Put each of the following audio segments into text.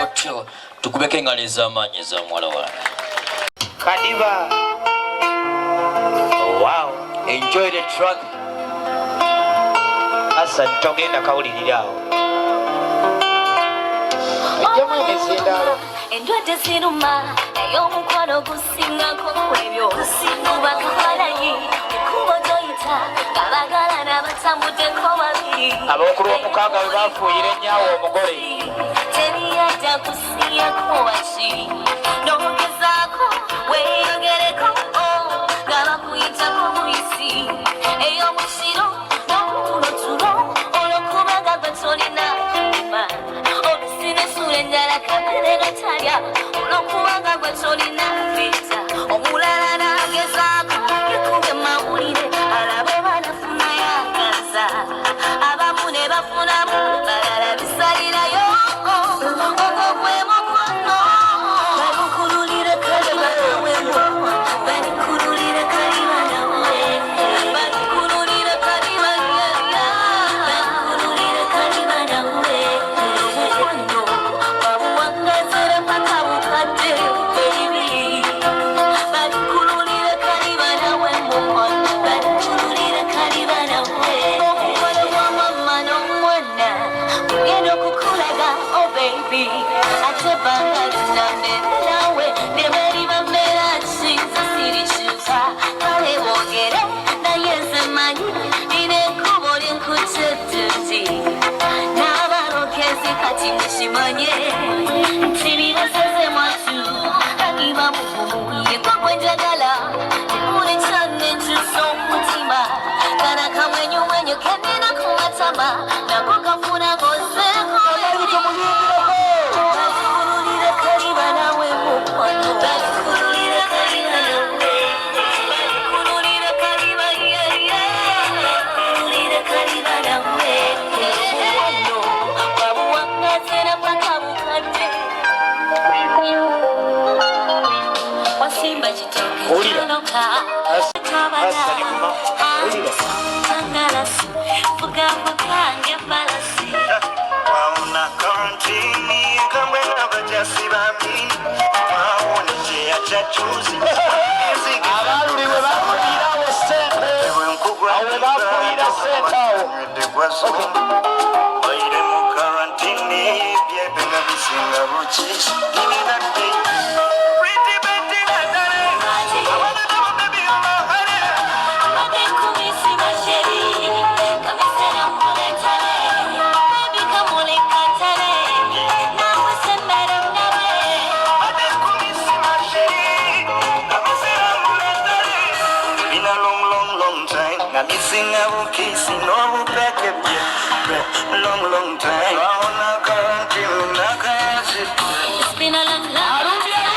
Otyo tukubeke engalo ez'amaanyi eza muwala wange. Kadiba. Wow, enjoy the track. Asa ntogenda kawulirira awo. Jamu emesindalo. Endwadde ziruma naye omukwano gusingako kwebyo bakabalayi ekkubo gyoyita kabagala n'abatambuddeko babiri ab'okulu omukaaga bwe bafuuyira ennyawo omugole teriyajja kusiyako waki n'ogezaako weeyogereko nga bakuyitako buyisi ey'omukiro n'okutulo olw'okubaga gwe tolina ma olusinesula enjala kamere gatalya olw'okubanga gwe tolina vita omulala n'agezaako yekube mawulire alabe banafuna yagaza abamu ne bafunamu balala bisalirayo ogwo gwe mukono bamukululire kalimanawewo banikululire kalimanawe banikululire kalimanawe banikululire kalimanawe omukono babuwangazira paka bukadde baby banikululire kalimanawe mukono banikululire kalimanawe omukono gwa mama n'omwana ugenda okukulaga oh baby ate banga linamere nawe ne bali bamera nsinza sirikyusa kale boogere naye nze manyi nina ekkubo lyenkutetuti n'abalokezi kati mukimanye nti bibasaze mwatu kagiba mugumu yeko gwe njagala buli kyange nkyusa omutima kana kamwenyumwenyu kenina ku matama nako kafuna ngozeeko Long time. It's been a long, long time.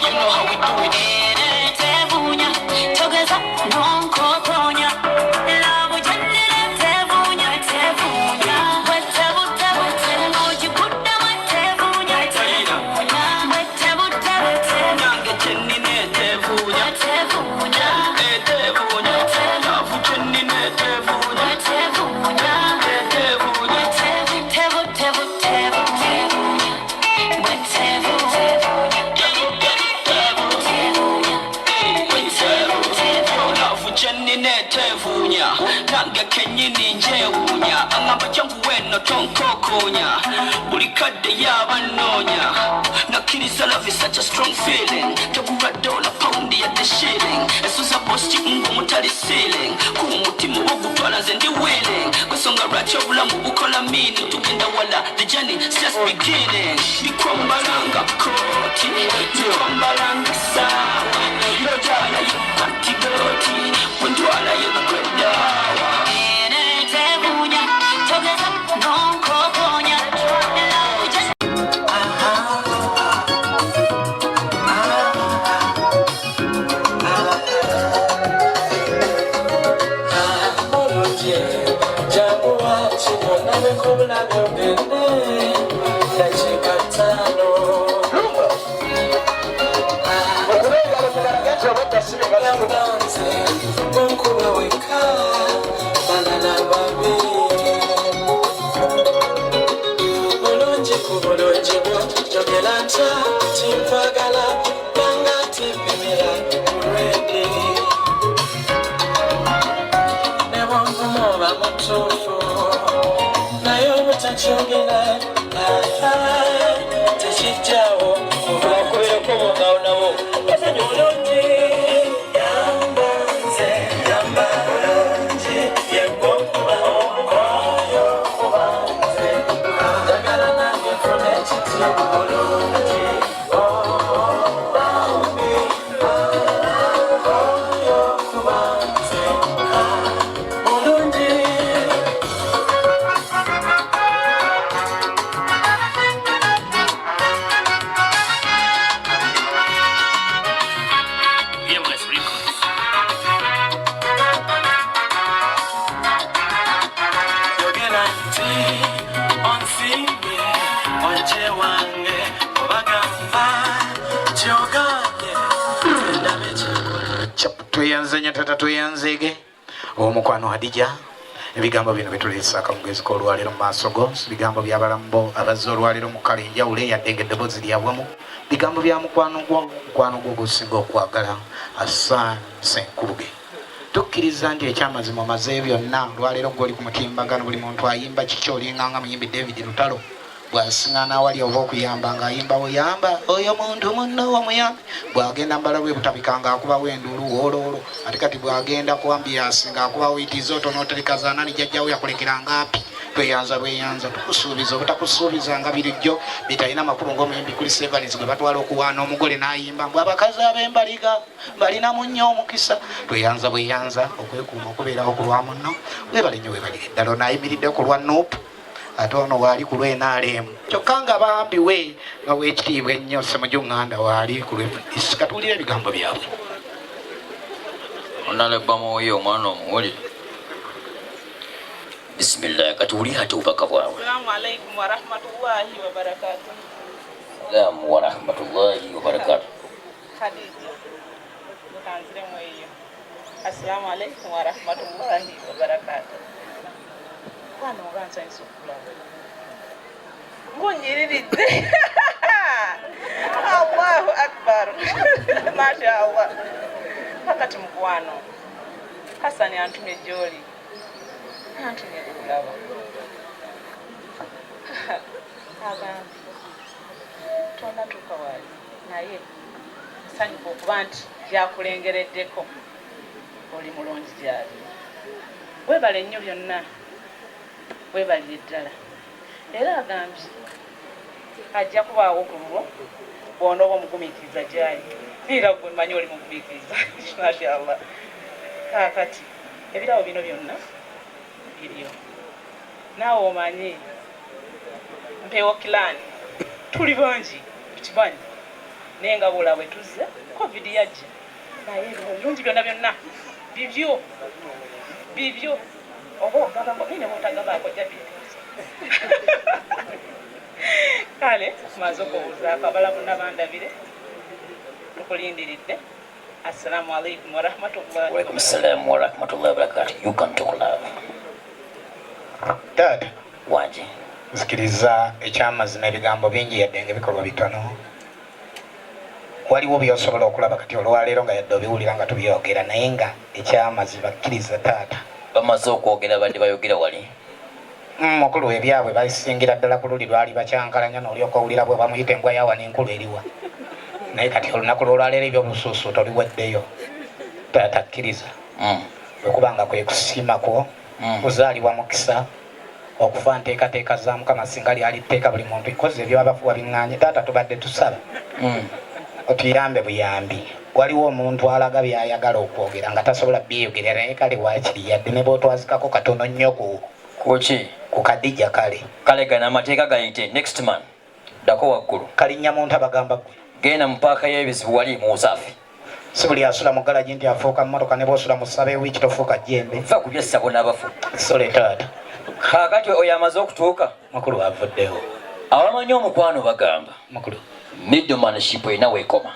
You know how we do it. Nange kenyini njewunya Angamba jangu weno tonkokonya Bulikade yabanonya Nakiriza love is such a strong feeling Tagura dola poundi ya the shilling Esuza posti ungu mutali ceiling Kuumutima wogu twala zendi willing Kusonga racha ulamu ukola mini Tugenda wala the journey is just beginning Nikwambalanga koti Nikwambalanga sawa Lojala yukatigoti Wendwala yukwedawa Tuyanze tata tuyanzege omukwano Hadija ebigambo bino bitulisa akamugezi k'olwaliro mu maaso go bigambo by'abalambo abazze olwaliro mu kala enjawulo yadde eddoboozi lyabwamu bigambo bya mukwano gwo gusinga okwagala Hassan Senkuluge tukkiriza nti ekyamazima omaze byonna olwaliro gw'oli ku mutimbagano buli muntu ayimba kiki olinganga muyimbi David Lutalo bw'asiŋŋaana awali oba okuyamba ng'ayimba oyamba oyo muntu munno wamuyambi bw'agenda mbala bwe butabikanga akubawo enduulu wooloolo ate kati bw'agenda ku ambiyasi ng'akubawo itiza otonootereka zaanani jjajjawo yakulekeranga api tweyanza lweyanza tukusuubiza obutakusuubiza nga birijjo bitalina makulu ng'omuyimbi kuli Sevaliz gwe batwala okuwaana omugole n'ayimba mbw abakazi ab'embaliga balinamu nnyo omukisa tweyanza bweyanza okwekuuma okubeerawo ku lwa munno webale nnyo webalire ddala onaayimiridde ku lwa nuupu ate ono waali ku lw'NRM kyokka nga bambiwe nga weekitiibwa ennyo Ssemujunganda waali ku lw'FDC katuwulira ebigambo byabwe onalebba mwoyo omwana omuwulire bisimillahi katuwulire ate obubaka bwabwe Assalamu alaikum warahmatullahi wabarakatuh. Assalamu warahmatullahi wabarakatuh. Khadija mukanzire mweyo. Assalamu alaikum warahmatullahi wabarakatuh. Kwano nganza nsukula ngonyiridde Allahu akbar masha Allah pakati mukwano Hassan antumye joli antumye kulaba agambi tona tukawali naye sanyuka okuba nti byakulengereddeko oli mulungi gyali webale nnyo byonna webalire ddala era agambye ajja kubaawo ku lulwo bw'onooba omugumiikiriza gyali era gwe mmanyi oli mugumiikiriza mashallah kaakati ebirawo bino byonna biriyo naawe omanyi mpeewo kilani tuli bangi tukimanyi naye nga bula bwe tuzze covid yajja naye ebirungi byonna byonna bibyo oba ogamba nine bwotagabaako jabiti kale tumaze okubuuzaako abalamu nabandabire tukulindiridde. Assalamu alaikum warahmatullahi. Walaikum assalam warahmatullahi wabarakatuh. You can talk love. Dad wanje nzikiriza ekyamazima ebigambo bingi yadde ng'ebikolwa bitono waliwo byosobola okulaba kati olwaleero nga yadde obiwulira nga tubyogera naye nga ekyamazima kkiriza taata bamaze okwogera badde bayogera wali mukulu ebyabwe basingira ddala ku luli lwali bakyankalanya n'olyoka owulira bwe bamuyita embwa yawa n'enkulu eriwa naye kati olunaku lwolwaleero ebyobusuusu toliweddeyo taata kkiriza lwekubanga kwe kusiima kwo kuzaalibwa mukisa okufa nteekateeka za Mukama singa lyali tteeka buli muntu ikoze ebyo abafuwa biŋŋaanye taata tubadde tusaba otuyambe buyambi waliwo omuntu alaga byayagala okwogera nga tasobola byeyogerera naye kale waakiri yadde ne bwotwazikako katono nnyo kuki ku Kadija kale gana amateeka gayite next man dako waggulu kalinnya muntu abagamba gwe genda mu paaka y'ebizibu wali mu Usaafi si buli asula mu galagi nti afuuka mmotoka ne bwosula mu ssaba ewiiki tofuuka jjembe fa ku byessako n'abafu sole taata kaakati oyo amaze okutuuka mukulu avuddeho abamanyi omukwano bagamba mukulu middlemanship erina weekoma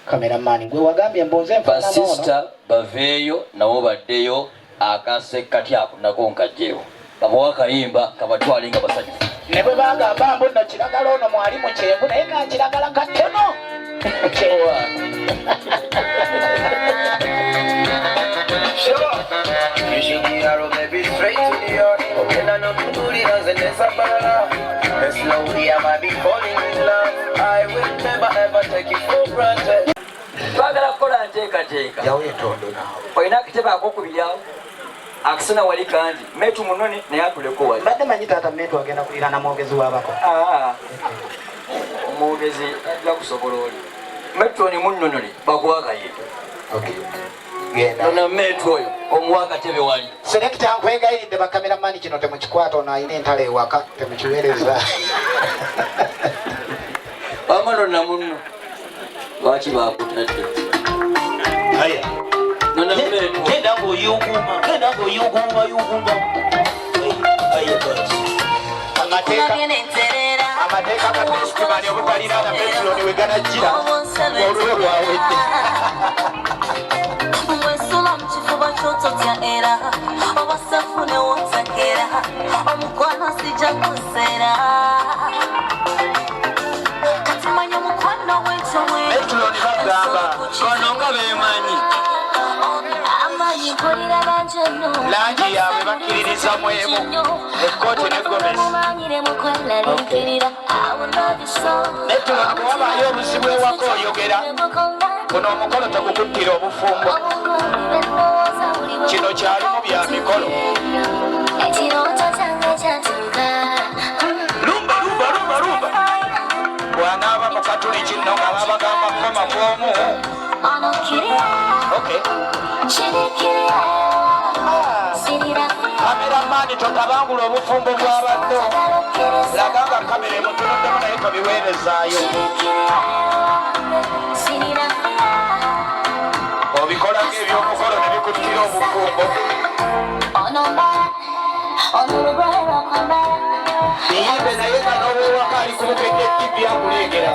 kameramani gwe wagambye mbunze basista baveeyo nabo baddeyo akasekkati ako nako nkajjeewo babawa akayimba kabatwale nga basanyufu ne bwe bagamba mbu nno kiragala ono mwali mu kyenvu naye nga kiragala katono twagala kukola nteekateeka olina akitebe akokubiryawo akisona wali kangi metu munone naye atuleko wali badde manyi taata metu agenda kulira na mwogezi wabako omwogezi ajja kusobola oli metu oni munnonole bakuwakayito nona metu oyo omuwa akatebe wali selekita nkwegayiridde bakameramani kino temukikwata ono ayina entala ewaka temukiweereza amanona munno lwaki bakutadde Genda ng'oyuguma, yuguma. amateeka ga festivali obutalira na petroli we ganajjira olulo lwawedde wesula mu kifuba ky'ototya era obasafune wotegera omukwano sijja kuseera kati manya omukwano w'ekyomwe petroli bagamba kono nga bemanyi amanyi mpulira banjeno langi yaabwe bakkiririza mu emu ekkooti ne gomesi petroli bwewabaayo obuzibu ewaka oyogera kuno omukolo tegukuttira obufumbo kino kyalimu bya mikolo lumba bwanaaba mu katuli kino nga babagamba koma kwomu kameramaani totabangula obufumbo bw'abaddo laga nga kamera emutunuddemu naye tobiweerezaayo obikola ng'ebyomukolo ne bikuttira obufumbo biyimbe naye nga n'obwewaka ali ku bukedde tivi akulengera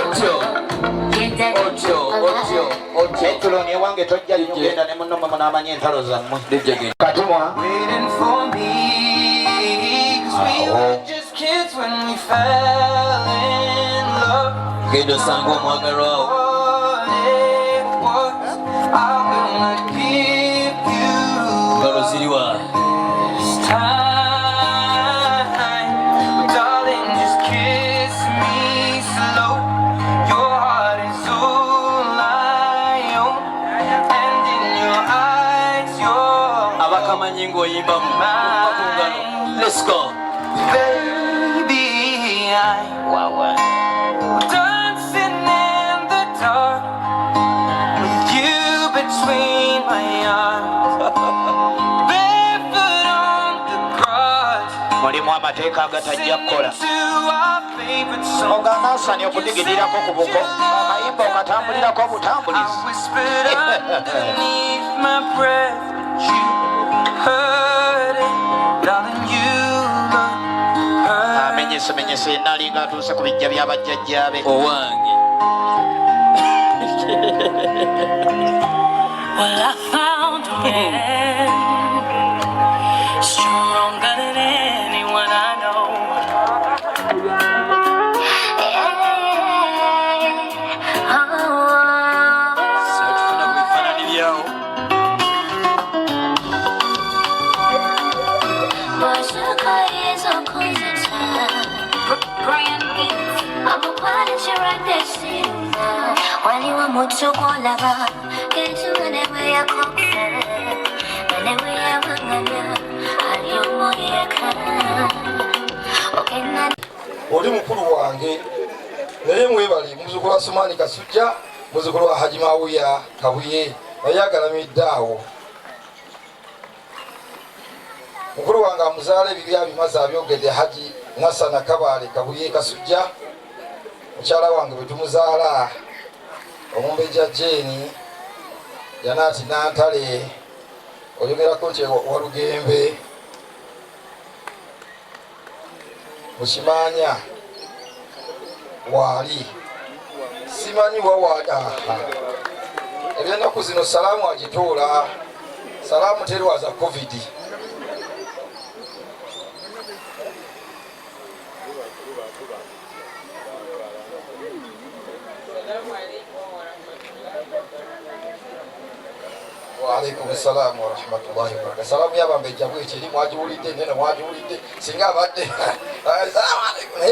otyo ewange tojja ligenda ne muno mwe n'amanya entalo zammwe katumwa genda osanga omwagalwawo ngalo ziriwa abakamanyi ng'oyimbamu bakungano let's go baby wow. Dancing in the dark with you between my arms barefoot on the grass mulimu amateeka agatajja kukola oganaasani okudigirirako ku buko akayimba okatambulirako obutambulizi amenyesemenyese nalinga atuuse ku bijja by'abajjajjaabe owange Well, I found a man stronger than anyone I know. sekufuna ku bifaananyi byawo waliwo mutu gwolaba kentuwenewe yakokse nenewe yabanganya aliomoyeka oli mukulu wange naye mwebali muzukulu wa Sumani Kasujja muzukulu wa Haji Mawuya Kabuye naye agalamidde awo mukulu wange amuzaala ebibya bimaze abyogedde Haji Nasana Kabale Kabuye Kasujja mukyala wange bwe tumuzaala omumbejja Jeni Janaati Nantale oyogerako nti Walugembe Mukimaanya waali simanyi wawada ebyennaku zino salaamu agituula salaamu terwaza covid Waalaikum assalam wa rahmatullahi wa barakatuh. Salamu yabambejja bweki eri mwagiwulidde nene mwagiwulidde singa abadde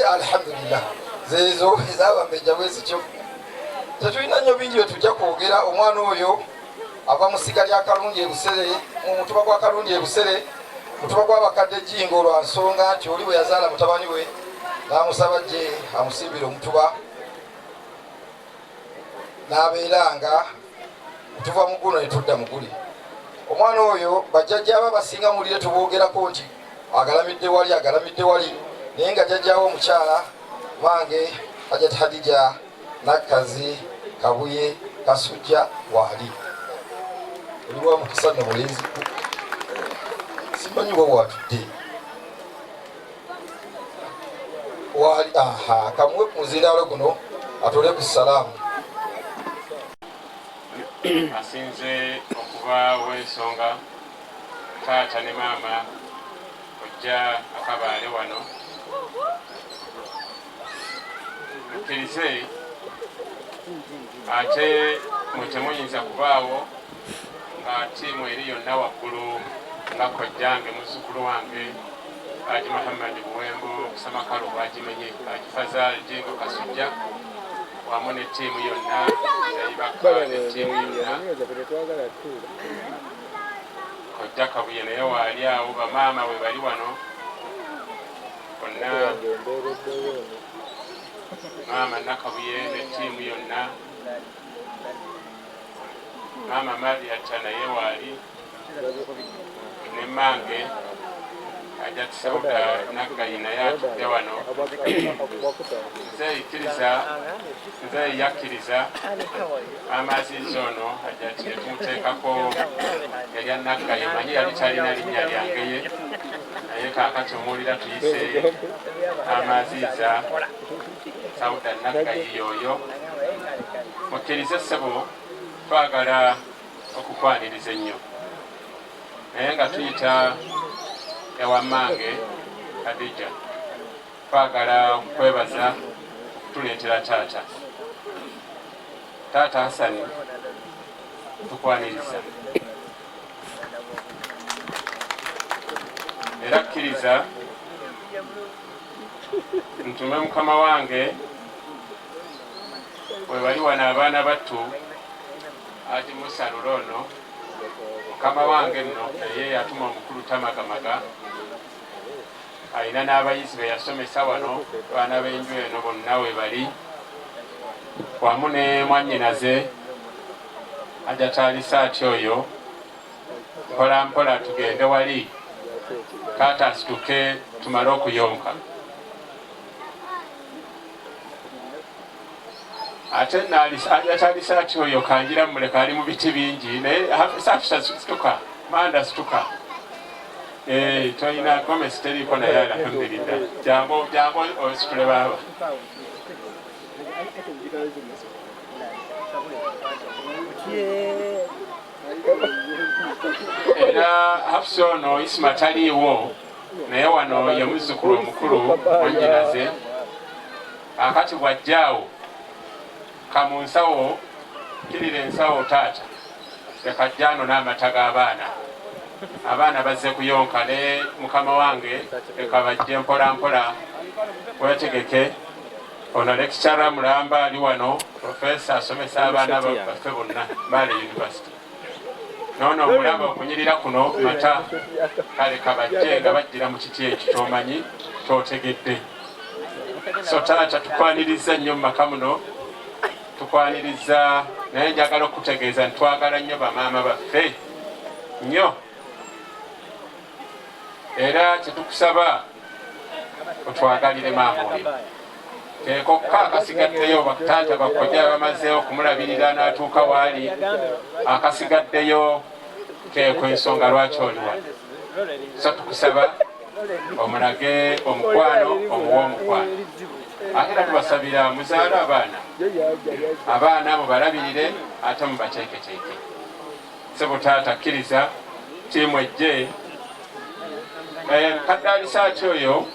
alhamdulillah zezo ezabambejja bwezityo tetulina nnyo bingi bye tujja kwogera. Omwana oyo ava mu ssiga lya Kalungi Ebusere mu mutuba gwa Kalungi Ebusere mutuba gw'abakadde Jingo lwa nsonga nti oli bwe yazaala mutabani we n'amusaba gye amusimbire omutuba n'abeeranga tuva mu guno ne tudda mu guli. Omwana oyo bajjajja basinga mulire tuboogerako nti agalamidde wali naye nga jjajjaawo omukyala bange Hajjat Hadija Nakazi Kabuye Kasujja waali oliwa mukisa ne mulenzi simanyi wa watudde wali kamuwe ku muzindaalo guno atole ku salaamu. Asinze okuba w'ensonga taata ne maama ojja akabaale wano mukkirize ate mwe temuyinza kubaawo nga ttiimu eri yonna waggulu nga kojjange muzzukulu wange Haji Muhammad Buwembo Kusama Kalu bagimenye agifaza Jengo Kasujja wamu ne ttiimu yonna yayibaka ne ttiimu yonna kojja Kabuye naye waali awo bamaama we bali wano bonna maama Nakabuye ne ttiimu yonna maama Mariata naye waali ne mange ajja Sauda Nagayi naye atudde wano nze yakkiriza amaziiza ono ajja ati netumuteekako yalya Nagayi manyi yali talina linnya lyangeye naye kaakati omuwulira tuyiseeyo amaziiza Sauda Nagayi yoyo mukkirize ssebo twagala okukwaniriza ennyo naye nga tuyita ewamange Khadija twagala okwebaza okutuleetera taata Hasani tukwaniriza era kkiriza ntume mukama wange we bali wano abaana battu Haji Musa Lulono mukama wange nno naye yatuma omukulu Tamagamaga alina n'abayizi be yasomesa wano baana b'enju eno bonna we bali wamu ne mwannyinaze ajataalisa ati oyo mpola mpola tugende wali kaata asituke tumale okuyonka ate ajataalisa ati oyo kanjira muleka ali mu biti bingi naye safisa situka manda situka toyina gomesi teriiko naye alhamdulillah jangu ositule baaba era hafusa ono Isima taliiwo naye wano ye muzzukulu omukulu mwannyinaze akati bwajjaawo kamunsawo kirira ensawo taata ekajjano n'amata g'abaana abaana bazze kuyonka ne mukama wange leka bajje mpola mpola wetegeke ono lecturer mulamba ali wano professor asomesa abaana baffe bonna Mbale University nono omulamba okunyirira kuno mata kale kabajje nga bajjira mu kiti ekyo tomanyi totegedde so taata tukwaniriza nnyo mu maka muno tukwaniriza naye njagala okutegeeza ntwagala nnyo bamaama baffe nnyo era kyetukusaba otwagalire maama oyo tekokka akasigaddeyo bakutaata bakojja bamazeewo okumulabirira n'atuuka waali akasigaddeyo keeko ensonga lwaki oli wano so tukusaba omulage omukwano omuwa omukwano ate era tubasabira muzaale abaana mubalabirire ate mubateeketeeke sebo taata kkiriza tiimu ejje kadaalisa ati oyo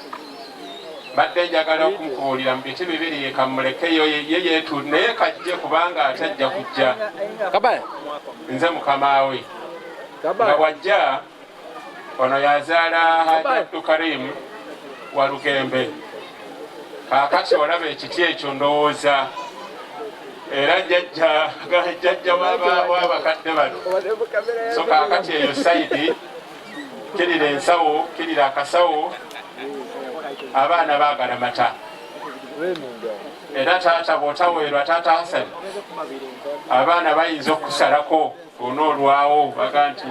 badde njagala okumukubuulira mu biti bibiri yekamulekeyo ye yeetuudde naye kajje kubanga ate ajja kujja nze mukama we nga bwajja ono yazaala Haji Abdulkarim wa Lugembe kaakati olaba ekiti ekyo ndowooza era jjajja w'abakadde bano so kaakati eyo sayidi kirira ensawo kirira akasawo abaana baagala mata era taata bw'otaweerwa taata Hasani abaana bayinza okusalako onoolwawo baga nti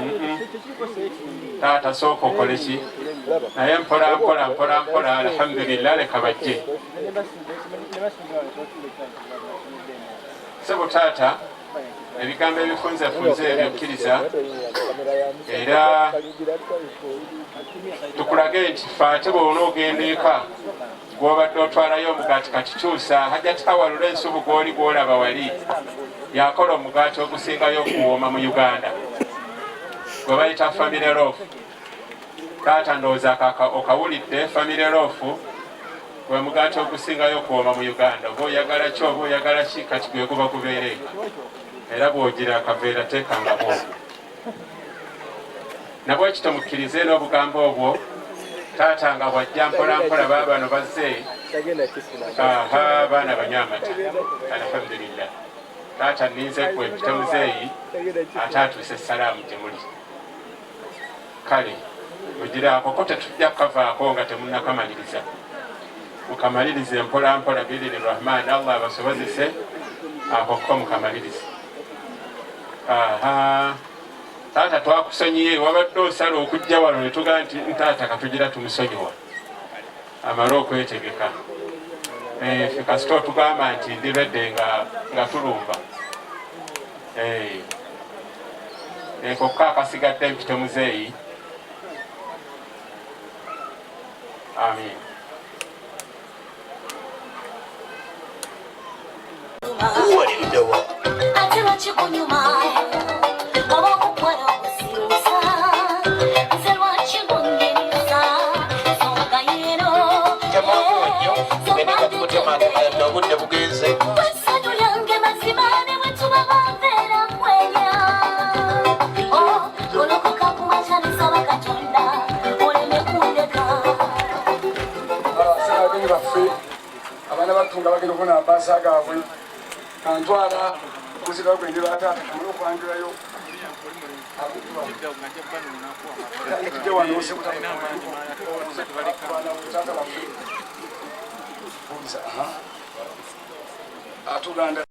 taata sooka okole ki naye mpola mpola alhamdulillah leka bajje sebo taata ebigambo ebifunzafunza ebyokkiriza era tukulage nti fate bwona ogenda eka gwobadde otwalayo omugaati kakikyusa hajjati awalula ensubu gwoli gwolaba wali yakola omugaati ogusingayo okuwooma mu Uganda gwe bayita family loaf. Taata ndowooza okawulidde family loaf gwe mugaati ogusingayo okuwooma mu Uganda. Oba oyagala ki oba oyagala ki kati gwe guba gubeere era bw'ogira akaveera teekangabo nabwe kitomukkirize n'obugambo obwo. Taata nga bwajja mpola mpola baabano bazze baana banywa amata alhamdulillah. Taata ninze gwe mpita muzeeyi ate atuuse essalaamu gye muli. Kale mugira ako ko tetujja kukavaako nga temunnakamaliriza. Mukamalirize mpola mpola biidini rahman. Allah abasobozese ako ko mukamalirize. Taata twakusonyiye wabadde osala okujja wano ne tugaa nti taata katugira tumusonyiwa amale okwetegeka. Ffe kasita otugamba nti ndibedde nga tulumba kokka akasigadde mpite muzeeyi. Amin. Waliddewa ate lwakikunyuma obakukwala okusirusa nze lwakibungereza songayero obudde bugenze essanyu lyange mazima ne bwe tuba babeera kwenya golokoka kumacanisa bakatonda oleme kundeka. abagenyi baffe abaana batunga bagenda okufuna ambaasa gaabwe kantwala okuzika gwende bataata kamala okwanjulayo atuganda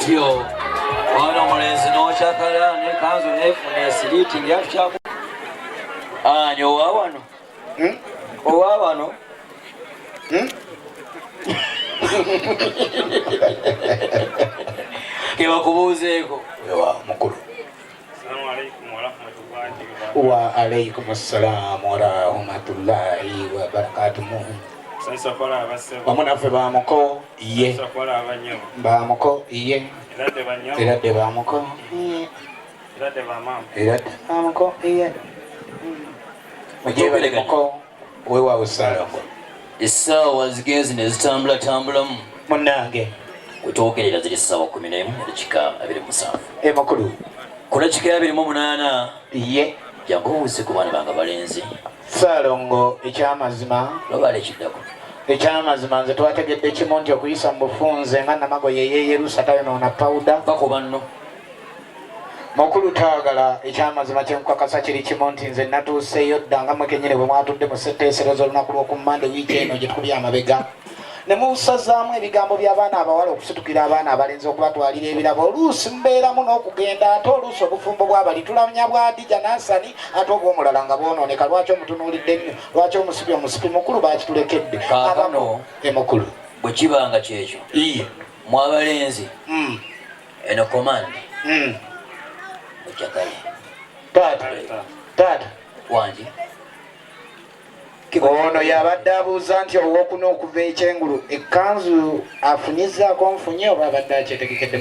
otyo wana omulenzi n'okyakala nekanzu nefuna esiriiti ngyakyaku ani owa wano owa wano kebakubuuzeeko ewa mukulu wa alaikum assalamu warahmatullahi wabarakatuh. Omunaffe bamuko ye bamuko ye era de bamuko era de bamuko ye mujibale muko wewa usala essaawa zigenzi ne zitambula munnange wetwogerera ziri ssaawa 11 eddakiika 27 makulu ku dakiika 28 ye jangu owuze ku baana bange balenzi Saalongo ekyamazima lobala ekiddako ekyamazima nze twategedde kimu nti okuyisa mu bufunze nga namago yeyeyerusa tayonoona pawuda bakuba nno mukulu taagala ekyamazima kyenkukakasa kiri kimu nti nze natuuseeyo dda nga mwekenyere bwe mwatudde mu setteeserezo olunaku lw'okummande wiiki eno gye tukubya amabega ne musazaamu ebigambo by'abaana abawala okusitukira abaana abalenzi okubatwalira ebirabo oluusi mubeeramu n'okugenda ate oluusi obufumbo bwabali tulamya bwa Adija Nansani ate obw'omulala nga bwonooneka lwaki omutunuulidde nnyo lwaki omusipi mukulu bakitulekedde kaakano mukulu bwe kibanga kyekyo mu abalenzi eno komandi okyagale taata wangi ono yabadde abuuza nti owokuna okuva ekyengulu ekkanzu afunyizaako nfunye oba abadde akyetegekedde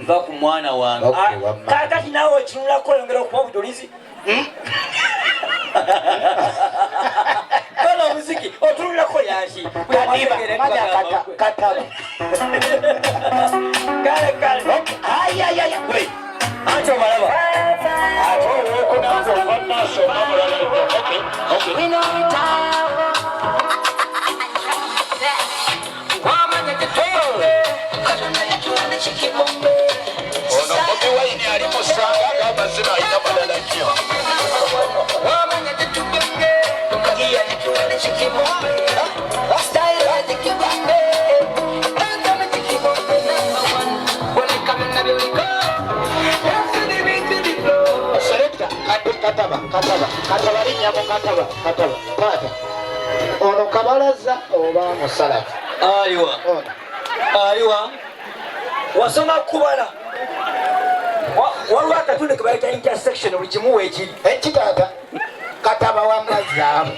va ku mwana wange kakati naawe okinulako oyongera okuba obujulizi bana omuziki otunulako yaki kataba kale ate obalaba ate owokunanza ova maaso omamulala ono Bobi Wine ali musanga ng'amazima alina malala nnyo kataba linnyako kataba taata ono kabalaza oba musalafu aliwa wasoma kubala waliwo akatundu ke bayita intersection buli kimu weekiri ekitaata kataba wamazaamu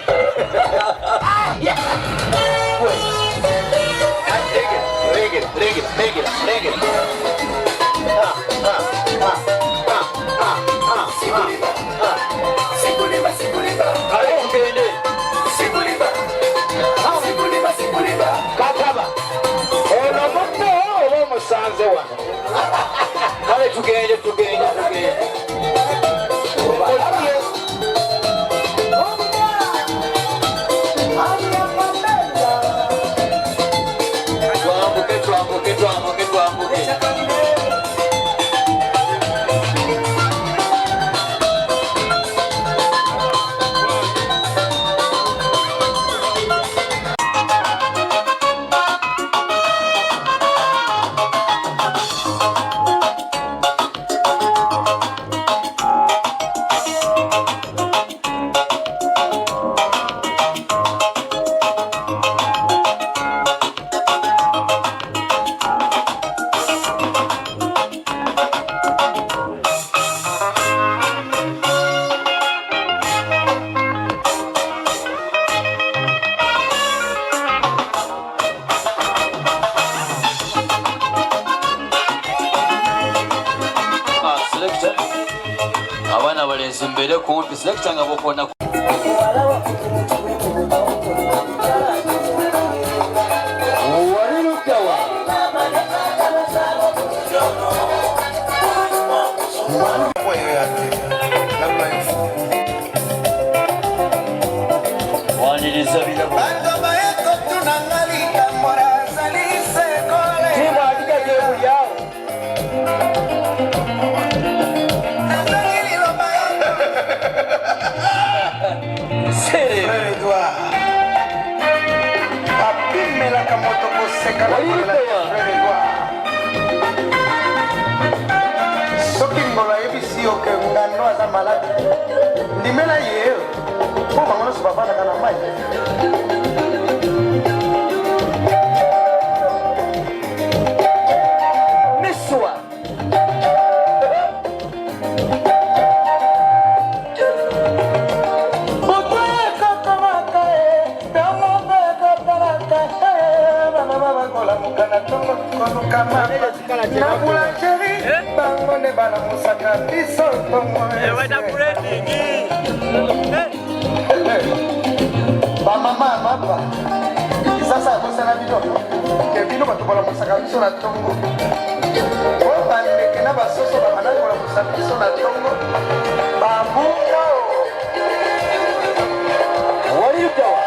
kataba ono mutto oba omusanze wano kale tugende twambuke abaana balenzi mbeere kumpi selekita nga bokona waliruddawa waniriza birabo timu atigagebulyawo Sokingolo ebisiyo ke ngano za malade. Ndimela yeo. Po mangono subafana kana mai. Miswa. Botoe kaka makae, damo beka What are you doing?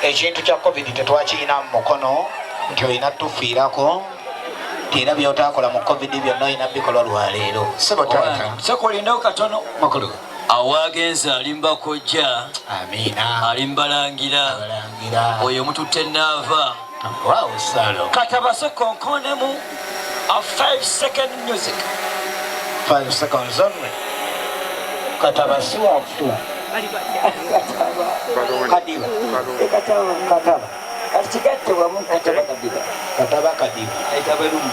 Ekintu kya COVID tetwakirina mu mukono nti olina tufiirako era by'otaakola mu COVID byonna olina bikolwa lwaleero. Sekolindawo katono makulu awagenza alimba kojja amiina alimbalangira oyo mututte naava katabase konkonemu a 5-second music 5 seconds only katabasi wafu kadiba kataba katigatte wamu kataba kadiba etabalumu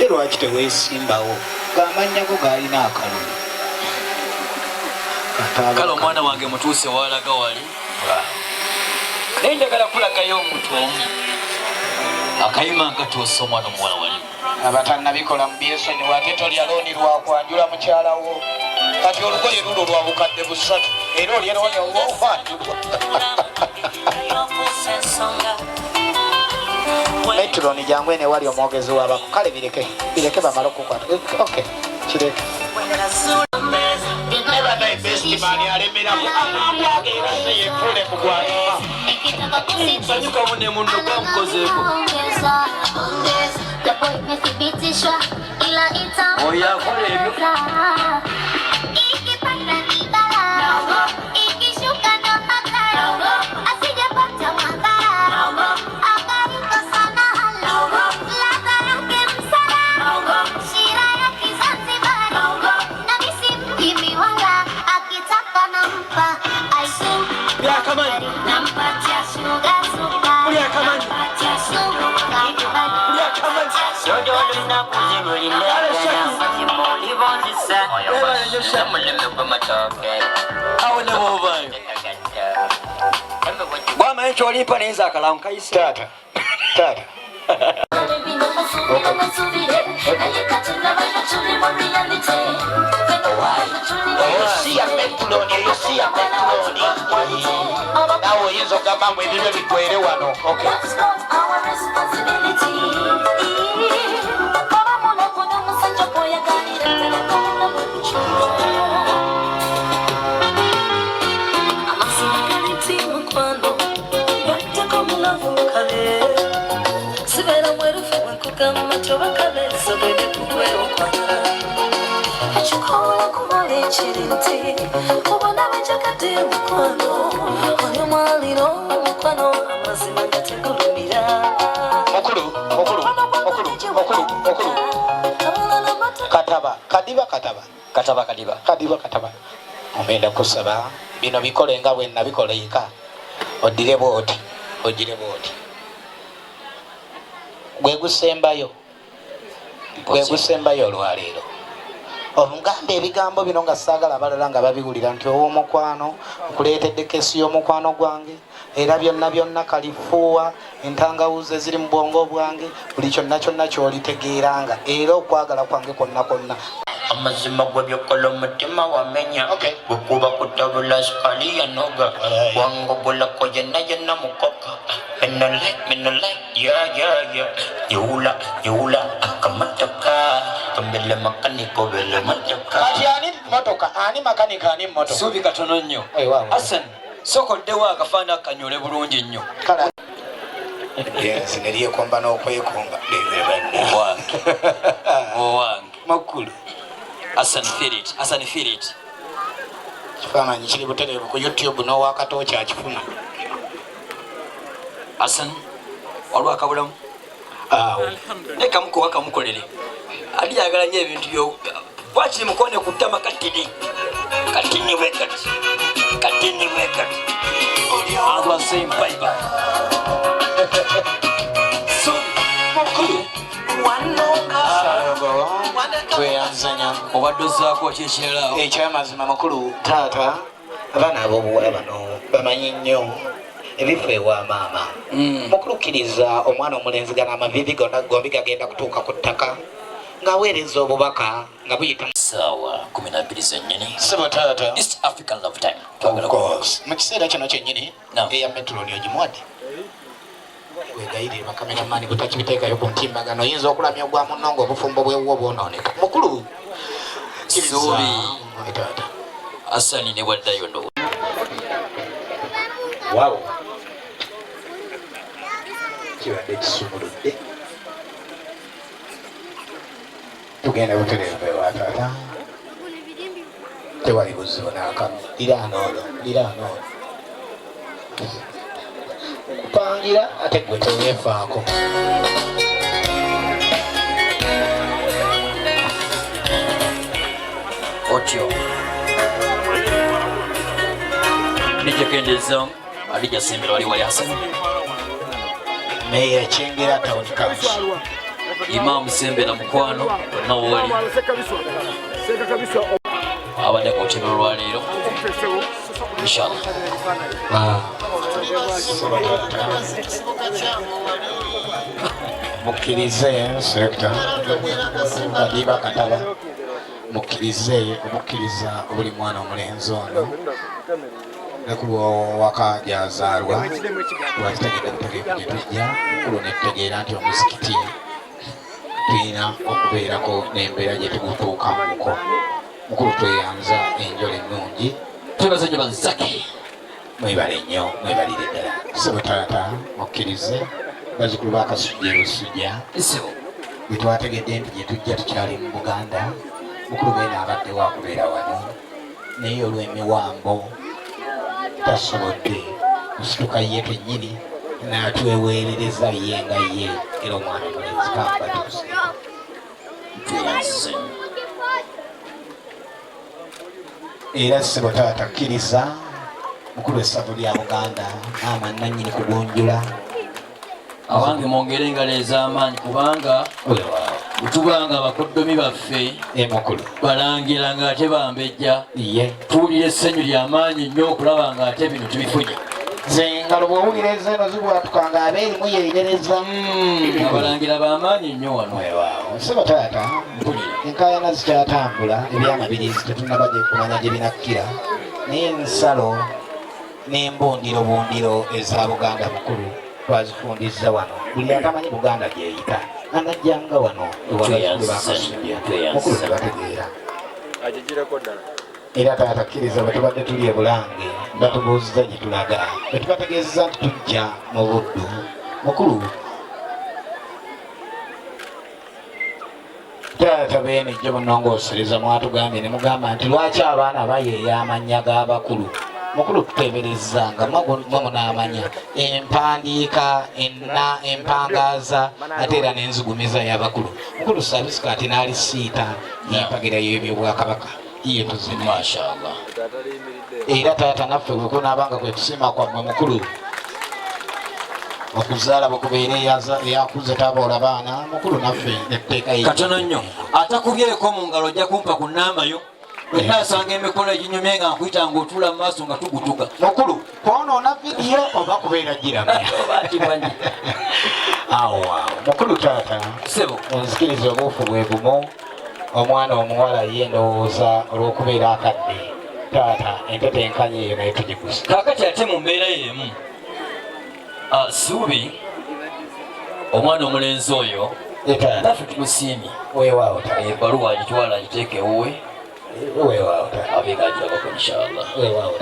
ye lwaki teweesimbawo gaamanya go gaalina akalulu kale omwana wange mutuuse walaga wali naye njagala kulagayo omuntu omu akayima nkatuusa omwana omuwala wali abatannabikola mu byesonyi wate tolya looni lwakwanjula mukyalawo kati olugoye lulo lwa bukadde busatu era olyeroonye olwokwanjulwa metroni jangu ene wali omwogezi wabako kale bireke bamala okukwata okay kireke nebanaibestimani alemerako amwagera seyefule mugwanima sanyuka mune muno gwamukozeeko oyo akola ebyo Yo, awo ne bwovayo bwamaye kyolimpa naye nza akalamu kayise taata nawe oyinza okugamba ebintu biggwere wano kataba omenda kusaba bino bikole nga bwe nabikoleeka oddire bwoti gwegusembayo olwaleero obugamba ebigambo bino nga saagala abalala nga babiwulira nti ow'omukwano okuleetedde kesi y'omukwano gwange era byonna kalifuuwa entangawuze ziri mu bwongo bwange buli kyonna kyolitegeeranga era okwagala kwange konna amazima gwebyokola omutima wamenya bwekuba kutabula sikali yanoga wangogolako yenna mukoka menolike yeula akamotoka kambele makaniko bele motoka kati ani makanika ani motoka suubi katono nnyo Hassan sokoddewo akafaana akanyole bulungi nnyo yenzi neryekomba n'okwekomba owange makulu Hassan feel it kifaananyi kiri butereevu ku YouTube n'owakatooki akifuna Hassan olwakabulamu leka mukuba kamukolere ali yagala nnyo ebintu byo wakiri mukone ku ttama katini wekati antwasempaiba so mukulu tweyanzanya obadde ozzaako kyekyeraawo ekyamazima makulu taata abaana ab'obuwala bano bamanyi nnyo ebifo ewa maama mukulukkiriza omwana omulenzi gana amavivi gombi gagenda kutuuka ku ttaka ng'aweereza obubaka nga buyita saawa 12 zennyini sebo taata East African Love Time mu kiseera kino kyennyini eya metroni ogimuwadde wegayirire bakameramani butakibiteekayo ku ntimbagano oyinza okulamya ogwa munno ng'obufumbo bwewuwo bwonooneka mukulu suubi Hassan ne bwaddayo ndo waawo kibadde kisumuludde tugenda butereevu ewa taata tewali buzibu n'akamu liraano kupangira ate gwe teweefaako otyo lijekendeza alijasembera wali Hassan meya Kyengera Town Council Imam Sembera mukwano nawoli abadde ku lukiiko olwaleero inshallah mukkirize sekta Kadiba Kataba mukkirize omukkiriza buli mwana omulenzi ono nekulwo waka gyazaalwa lwakitegedde butegeevu gye tujja mukulu netutegeera nti omuzikiti tulina okubeerako n'embeera gye tugutuukamuko mukulu tweyanza enjolo ennungi twebaza nnyo bazaki mwebale nnyo mwebalire ddala sebo taata mukkirize bazzukulu bakasujja ebusujja bwe twategedde nti gye tujja tukyali mu Buganda mukulu beena abadde wakubeera wano naye olw'emiwambo tasobodde kusituka ye kennyini n'atweweerereza ye nga ye era omwana omulenzi kambatuuse era sebo taata kkiriza mukulu essavu lya Buganda maama nannyini kugonjula abange mwongere engalo ez'amaanyi kubanga Tubanga abakoddomi baffe Omukulu balangira ng'ate bambejja tuwulira essanyu ly'amaanyi nnyo okulaba ng'ate bino tubifunye. Zengalo bw'owulira ezeno zibwatukanga abeerimu yeerereza. Abalangira b'amaanyi nnyo wano. Nsaba taata enkaayana zikyatambula ebyamabirizi tetunnaba kumanya gye binakkira naye ensalo n'embundiro eza Buganda Bukulu twazifundizza wano. Buli atamanyi Buganda gyeyita anajjanga wano mukulu tebategeera. Era taata kkiriza bwe tubadde tuli e Bulange batubuuziza gye tulaga bwe tubategeezeza nti tujja mu Buddu. Mukulu taata beenejja munnongoosereza mwatugambye ne mugamba nti lwaki abaana bayeeya amannya g'abakulu. Mukulu tuteeberezza nga mwe munaamanya empandiika empangaaza ate era n'enzigumiza y'abakulu. Mukulu Saabisika ate n'alisiita yempagira y'ebyobwakabaka ye tuzina mashallah. Era taata naffe bwe kunaabanga kwe tusima kwammwe mukulu okuzaala bwekubeera eyakuze taboola baana mukulu naffe etteeka katono nnyo atakubyeko mu ngalo ojja kumpa ku nnaamayo bwenasanga emikono eginyumye nga nkuyita ng'otuula mu maaso nga tugutuga. Mukulu kwonoona vidiyo oba kubeera giramya awo mukulu taata sebo onzikiriza obuufu bwe bumu. Omwana omuwala ye ndowooza olw'okubeera akadde taata empeta enkanya eyo naye tugikusa kaakati ate mu mbeera y'emu suubi omwana omulenzi oyo naffe tumusiimye weewaawo ebbaluwa agitwala agiteeka ewuwe weewaawo abeega agirabako inshallah weewaawo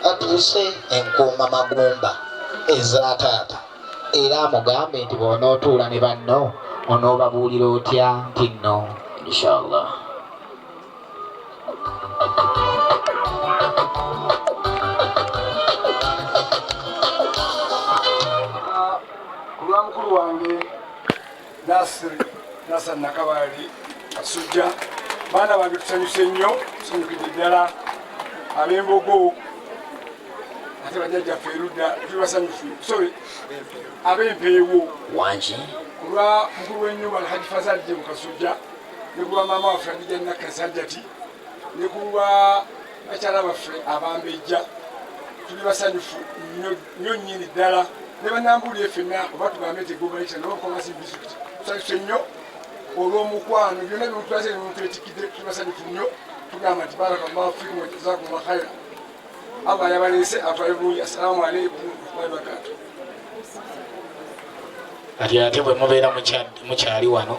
atuuse enkuuma magumba eza taata era amugambe nti bw'onootuula ne banno onoobabuulira otya nti nno inshallah. Ku lwa mukulu wange Nasir Nakabaali Kasujja baana bange tusanyuse nnyo tusanyukidde ddala ab'Embogo ate bajjajjaffe erudda tuli basanyufu sorry ab'Empeewo wangi ku lwa mukulu w'ennyumba Alhaji Fazal je mu Kasujja ne ku lwa maama waffe Adija Nakasajjati ne ku lwa bakyala baffe abambejja tuli basanyufu nnyo nnyini ddala ne bannambuulire ffenna oba tugambe tegobaita n'obukomasi disitulikiti tusanyuse nnyo olw'omukwano byonna byomutulaze nemutuetikidde tuli basanyufu nnyo tugamba nti barakallahu fikum wa jazakum khaira. Allah yabalese atwaye bulungi. Assalamu alaikum wa barakatuh. ate bwe mubeera mukyali wano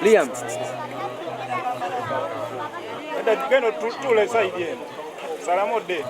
Liam. Ada gano tutule side yenu. Salamo de.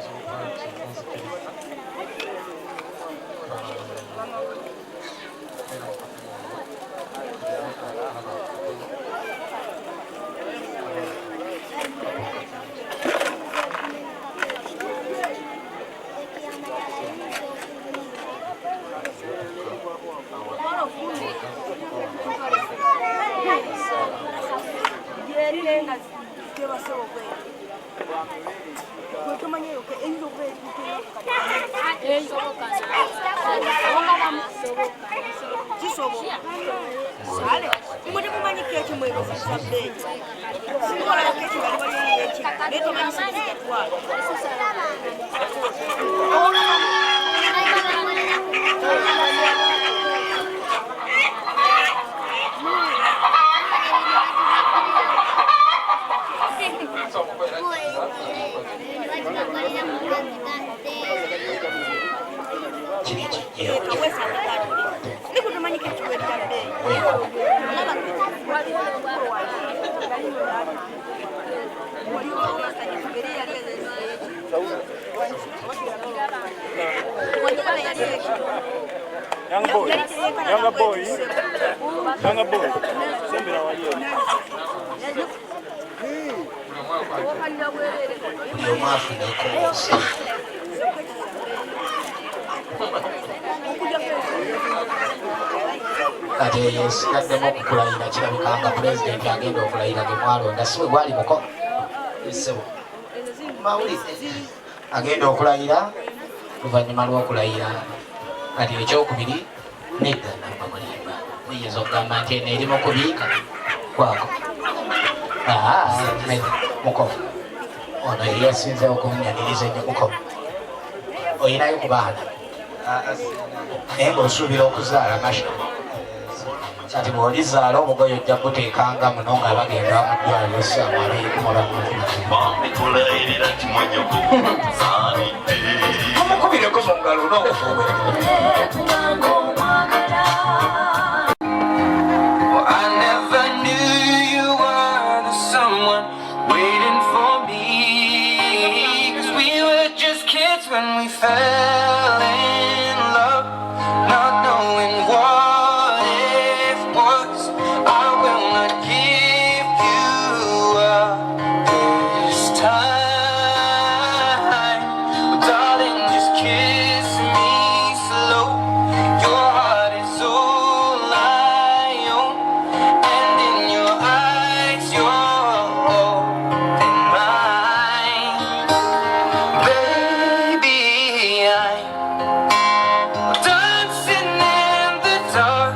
Young boy. Sembera waliyo. Buli omu afuneko munsi. Kati yesigaddemu okukulayira kirabika nga pulezidenti agenda okulayira ge mwalonda si bwe gwali muko esebo mawulire agenda okulayira luvannyuma lw'okulayira kati ekyokubiri nedda namamulimba muyinza okugamba nti eno eri mu kubiika kwako muko ono eri yasinzewo okumumyaniriza ennyo muko oyinayo ku baana naye ng'osuubira okuzaala masha kati bw'olizaala omugoye ojja guteekanga muno nga bagenda mu ddwaliro ssaawa omukubireko mu ngalo n'okufuwe when we fell in love, not knowing what it was. I will not give you up this time, but darling, just kiss me slow. Your heart is all I own, and in your eyes you're open mine, baby. Dancing in the dark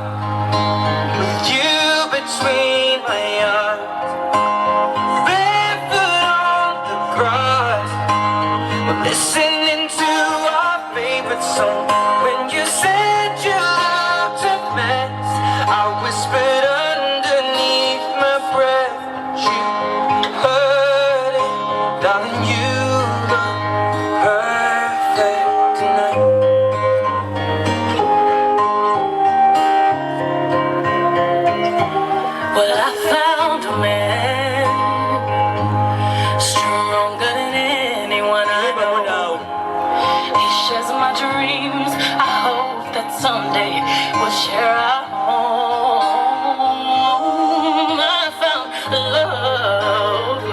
with you between my arms, barefoot on the grass, we're listening to our favorite song. When you said you loved to mess, I whispered underneath my breath, you heard it, darling, you look perfect tonight. Well, I found a man stronger than anyone I know. He shares my dreams. I hope that someday we'll share our home. I found love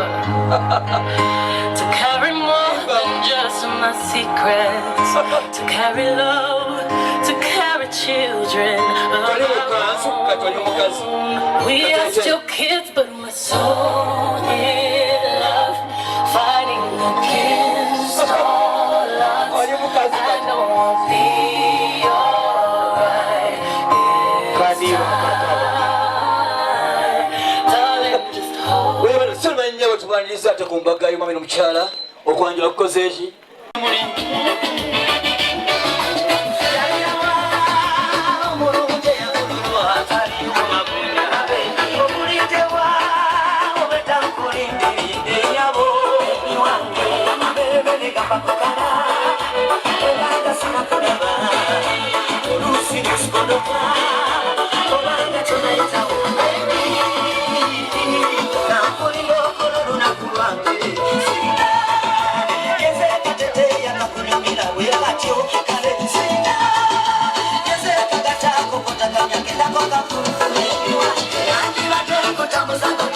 to carry more than just my secrets, to carry love, to carry children alone. We are still kids, but we're so in love, fighting against all odds. I know I'll be alright. Darling, just hold. Wewe sema nyewe tubaniriza ate kumbaga yumami n'omukyala okwanjula kukoze eki Masaka, Masaka,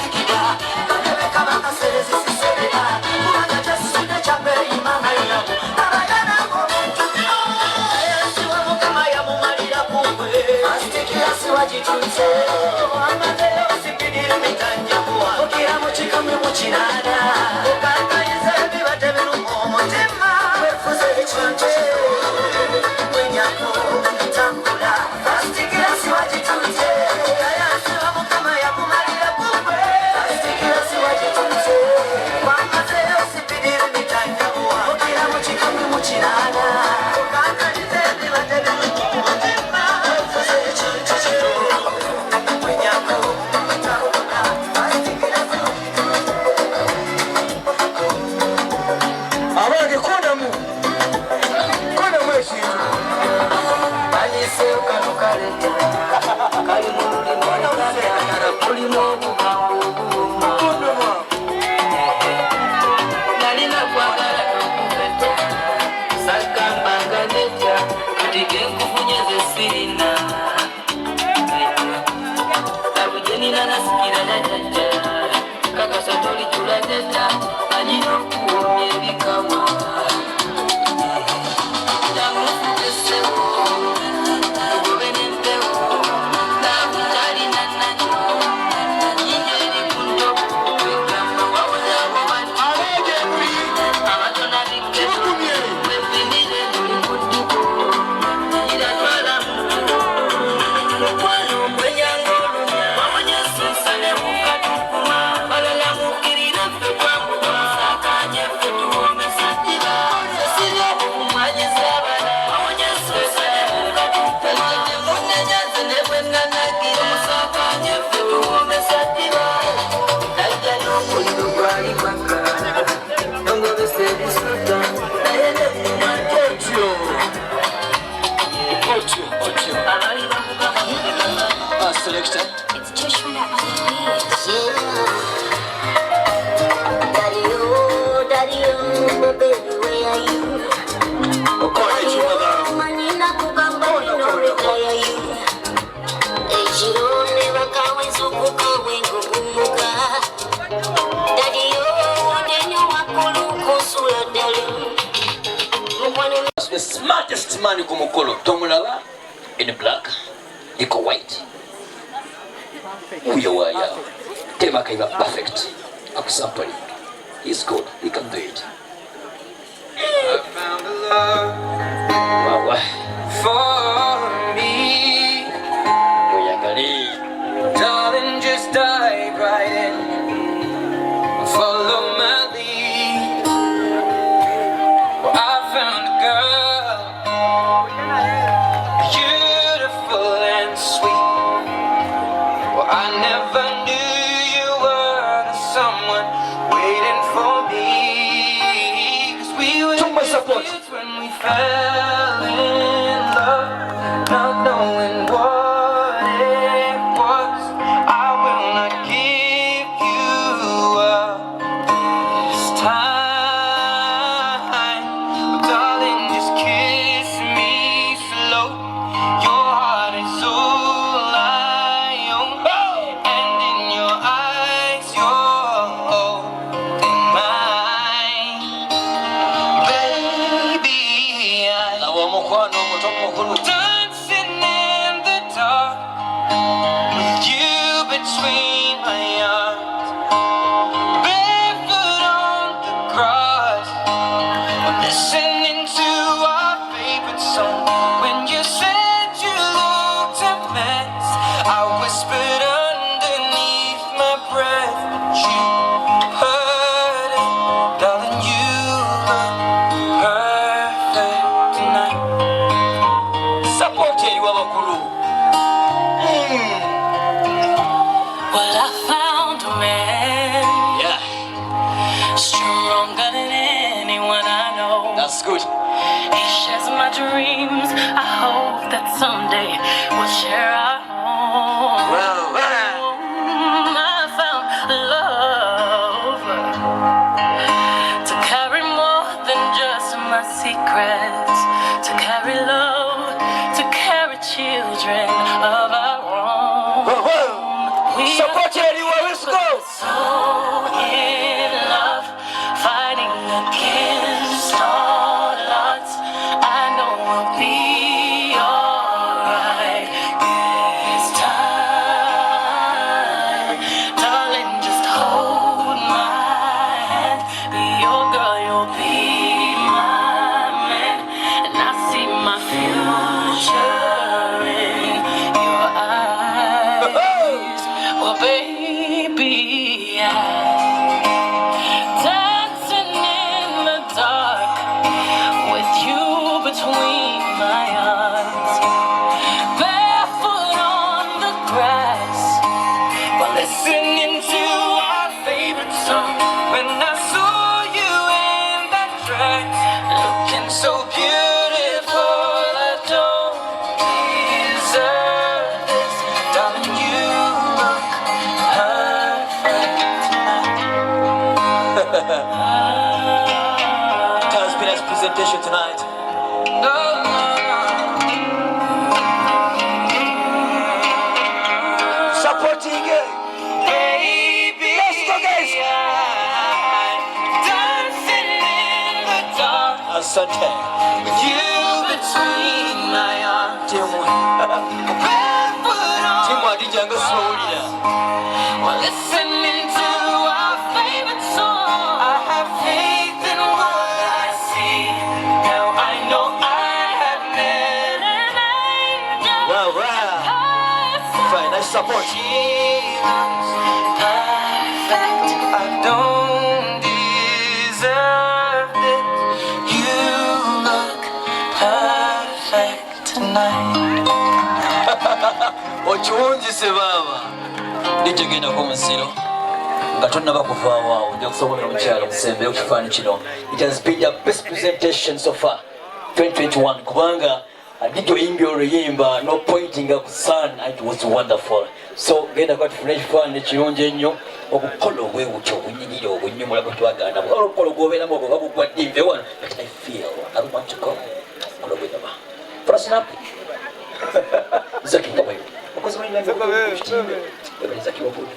man ku mukolo tomulaba in black iko white uyo waya tema kaiba perfect akusampling. He's good, he can do it. I found a love for me. Darling, just dive right in, follow my lead. Well, I found a girl, beautiful and sweet. Well, I never knew you were the someone waiting for me. 'Cause we were kids when we fell in love, not knowing what it was. I will not give you up this time. But darling, just kiss me slow. Your heart is all I own, and in your eyes you're holding mine. Baby, I'm dancing in the dark with you between my arms, barefoot on the grass, listening to our favorite song. When you said you looked a mess, I whispered underneath my breath, but you heard it. Darling, you look perfect tonight. Support you, Omukolo. Well, I found a man, yeah, stronger than anyone I know. That's good. He shares my dreams. I hope that someday we'll share our home. Well, I found love to carry more than just my secrets, to carry love, to carry children of our own. Support anywhere, let's go. So in love, fighting against all odds. I know we'll be alright this time. Darling, just hold my hand. Be your girl, you'll be my man. And I see my future in your eyes. Well, baby, I'm dancing in the dark with you between my arms, barefoot on the grass, while listening to our favorite song. When I saw you in that dress, looking so beautiful, I don't deserve this. Darling, you look perfect tonight. Tazmina's presentation tonight. Supporting it. Baby, let's go, guys. Dancing in the dark. Asante. With you between my arms. Barefoot on the grass, while listening to our favorite song. I have faith in what I see. Now I know I have met an angel. Wow, wow. Fine, nice support. She looks perfect. I don't deserve it. You look perfect tonight. Okiwunzise baba. Nijja genda ku musiro nga tonnaba kuvaawo ojja kusobolera omukyalo musembeyo ku kifaananyi kino. It has been the best presentation so far 2021 kubanga did oyimbye oluyimba no pointing ku sun. It was wonderful. So genda kwa tufune ekifaananyi kirungi ennyo obukola obwewuki obunyirira obunyumula bwe twagana olukola gwobeeramu ogwo bagugwa ddimbe wano but I feel I want to go kola bwegaba first up Zaki kawaii because when you go to Zaki wabudu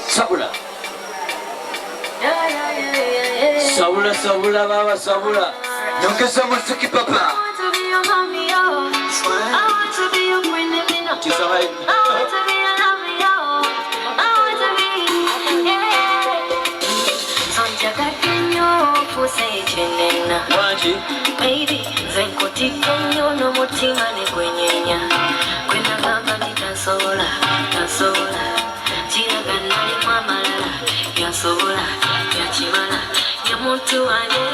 Sabula. Yeah. sabula sabula baba sabula nyongeza muziki papa Waji baby zenkotika nyo no mutima ne kwenyenya kwenda baba nitasobola tasobola chiraga nali mwamalala yasobola yachimala ya muntu wange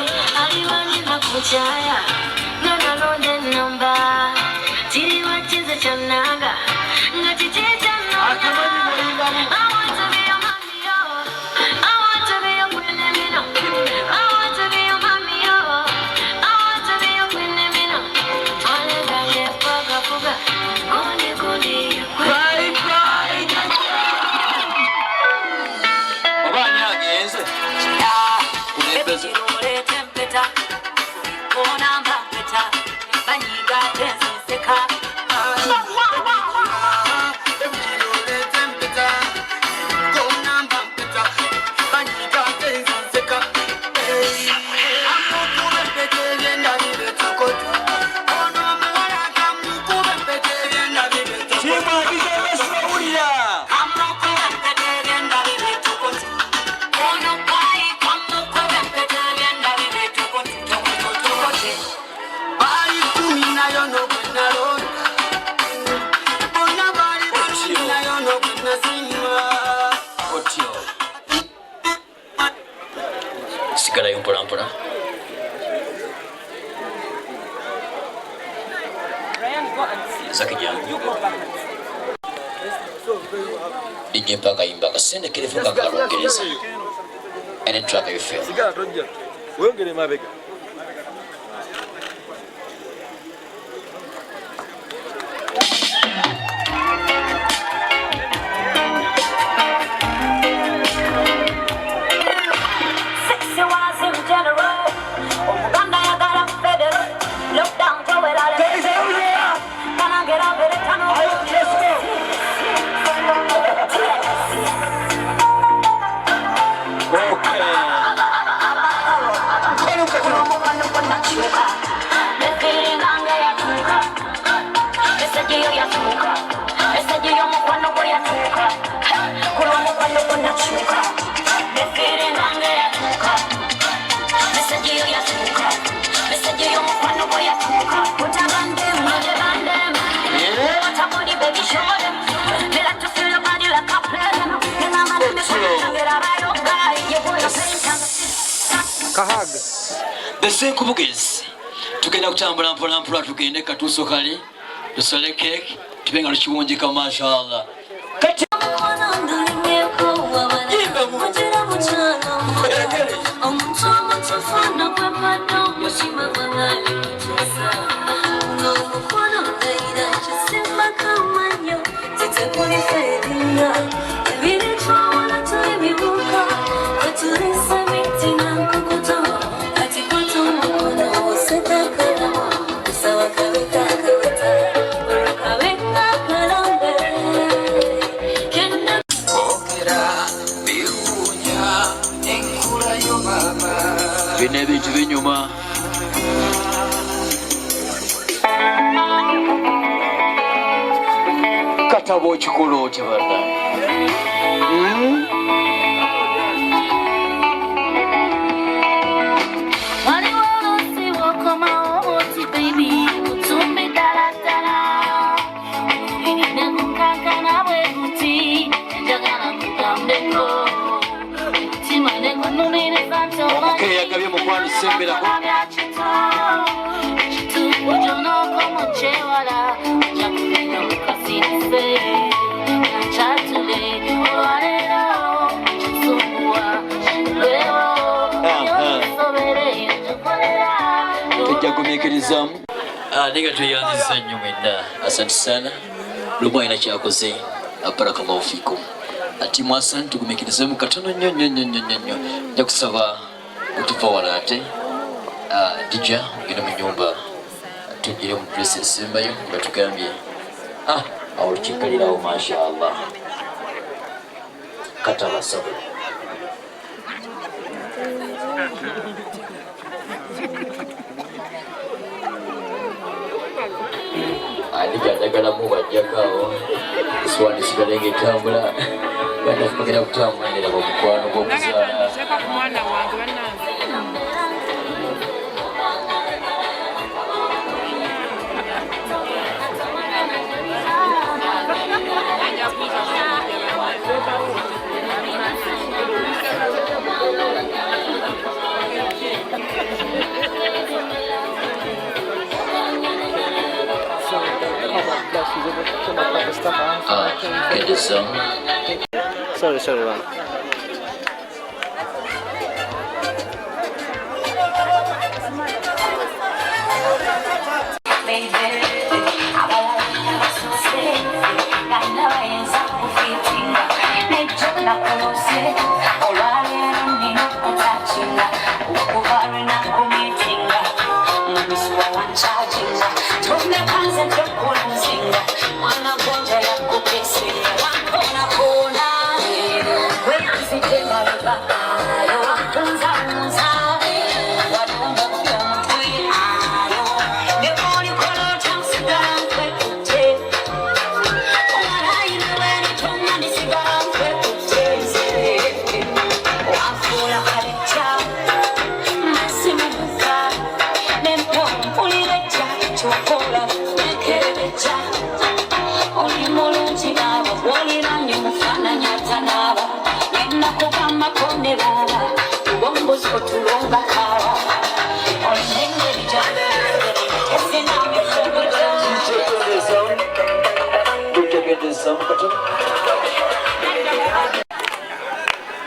aliwani na kuchaya nana londe namba tiri wachize chananga ngati cheta nanga I want to be your mommy, oh. I want to be your queen, I want to be your mommy, oh. I want to be your queen, Cry, cry. Obanya agenze. Baby, you tempeta. Kona mbapeta. Banyiga tenseka. Sikala yumpola mpola. Zakijana. DJ mpaka imba kasende kilifunga kalongereza. Ene track you feel. Sigala tojja. Wongere mabega. Kahaga. The same kubugezi. Tugenda kutambula mpola mpola tugende katuso kali. Tusale cake. Tubenga lukiwunjika mashallah. Kati bine bintu binyuma. Katabo chikolo otya bana. Okay, yagabye mukwano sembera ko. Tujagumikirizamu. Niga tuyandiza nnyo mwenda. Asante sana. Lumo ina kyakoze. Barakallahu fikum. Ati mwasan tugumikirizamu katono nnyo. Nja kusaba utuva walate. Dija ngene mu nyumba. Tujire mu dress sembayo batugambye. Awulikikalirawo mashallah. Kataba sabu. ndikyajagala mubajjakaawo eswani sigale ng'etambula bagenda kutambulira mu mukwano gw'okuzaala get this song. Sorry, man.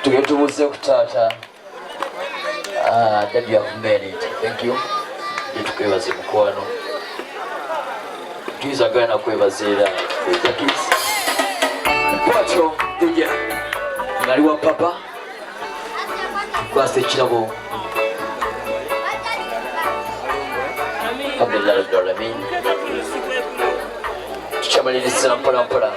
tugetubuze kutaata that you have made it. Thank you. Tukwebaze mukwano tuyizagana kwebazira ejakis mpatyo tujja ngali wa papa kwasa ekirabo abdulalamin tukyamaliriza mpolampola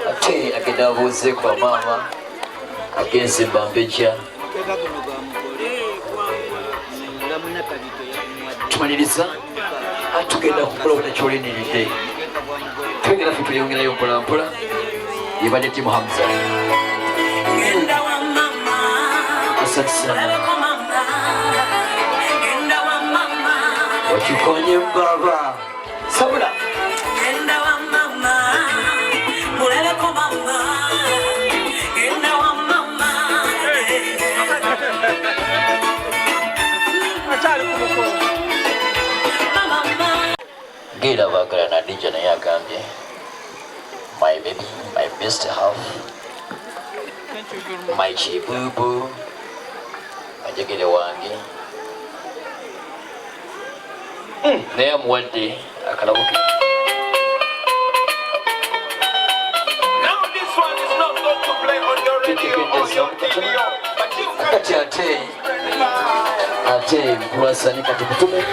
ate agenda abuuze kwa maama agenze mbambejja tumaliriza atugenda kukola butakyolinyiridde twegera ffe tuyongerayo mpolampola yebadde timu hamza asante sana wakikonye mbaba sabula Gera bagala na Dija naye agambye my baby, my best half, my chibubu, ajagere wange naye amuwadde akalabuke. Akati ate kulwasani kati kutume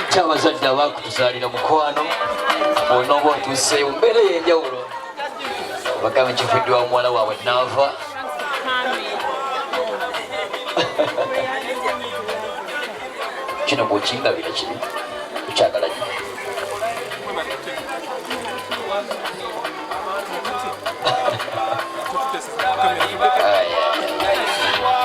kyabazadde abakutuzaalira mukwano ona oba otuuseewo mbeera ey'enjawulo bagambe kivudde wa muwala waabwe naava kino bwokingabira kibi